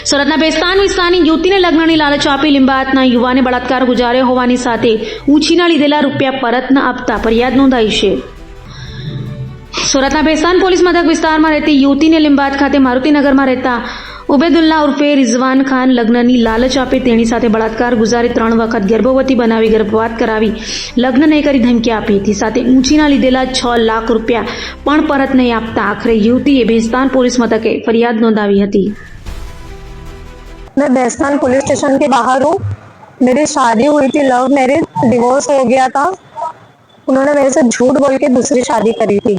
સુરતના બેસ્તાન વિસ્તારની યુવતીને લગ્નની લાલચ આપી લિંબાયતના યુવાને બળાત્કાર ગુજાર્યો હોવાની સાથે ઉછીના લીધેલા રૂપિયા પરત ન આપતા ફરિયાદ નોંધાઈ છે। સુરતના બેસ્તાન પોલીસ મથક વિસ્તારમાં રહેતી યુવતીને લિંબાયત ખાતે મારુતિનગરમાં રહેતા ઉબેદુલ્લા ઉર્ફે રિઝવાન ખાન લગ્નની લાલચ આપી તેની સાથે બળાત્કાર ગુજારી 3 વખત ગર્ભવતી બનાવી ગર્ભપાત કરાવી લગ્ન નહીં કરી ધમકી આપી હતી। સાથે ઊંચીના લીધેલા 6 લાખ રૂપિયા પણ પરત નહીં આપતા આખરે યુવતીએ બેસ્તાન પોલીસ મથકે ફરિયાદ નોંધાવી હતી। मैं बेस्तान पुलिस स्टेशन के बाहर हूँ। मेरी शादी हुई थी, लव मैरिज, डिवोर्स हो गया था। उन्होंने मेरे से झूठ बोल के दूसरी शादी करी थी।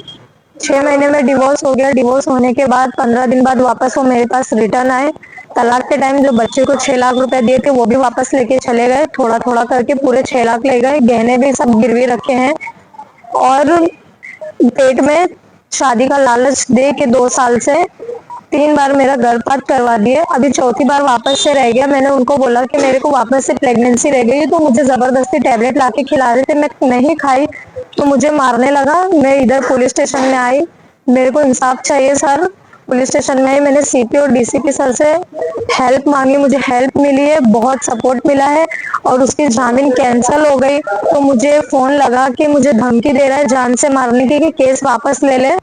6 महीने में डिवोर्स हो गया। डिवोर्स होने के बाद 15 दिन बाद वापस वो मेरे पास रिटर्न आए। तलाक के टाइम जो बच्चे को 6 लाख रुपए दिए थे वो भी वापस लेके चले गए। थोड़ा थोड़ा करके पूरे 6 लाख ले गए। गहने भी सब गिरवी रखे हैं और पेट में शादी का लालच दे के 2 साल से 3 बार मेरा गर्भपात करवा दिए। अभी 4थी बार वापस से रह गया। मैंने उनको बोला कि मेरे को वापस से प्रेगनेंसी रह गई तो मुझे जबरदस्ती टैबलेट लाके खिला रहे थे, मैं नहीं खाई तो मुझे मारने लगा। मैं इधर पुलिस स्टेशन में आई, मेरे को इंसाफ चाहिए सर। पुलिस स्टेशन में आई, मैंने सीपी और डीसीपी सर से हेल्प मांगी, मुझे हेल्प मिली है, बहुत सपोर्ट मिला है और उसकी जामीन कैंसिल हो गई। तो मुझे फोन लगा कि मुझे धमकी दे रहा है जान से मारने की कि केस वापस ले ले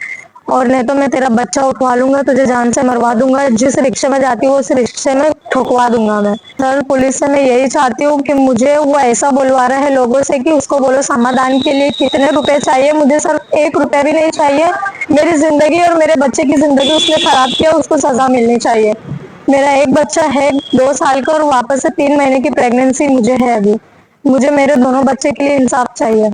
और नहीं तो मैं तेरा बच्चा उठवा लूंगा, तुझे जान से मरवा दूंगा। जिस रिक्शे में जाती हूँ उस रिक्शे में ठुकवा दूंगा मैं। सर पुलिस से मैं यही चाहती हूँ कि मुझे वो ऐसा बुलवा रहा है लोगों से कि उसको बोलो समाधान के लिए कितने रुपए चाहिए। मुझे सर 1 रुपया भी नहीं चाहिए। मेरी जिंदगी और मेरे बच्चे की जिंदगी उसने खराब किया, उसको सजा मिलनी चाहिए। मेरा एक बच्चा है 2 साल का और वापस से 3 महीने की प्रेगनेंसी मुझे है। अभी मुझे मेरे दोनों बच्चे के लिए इंसाफ चाहिए।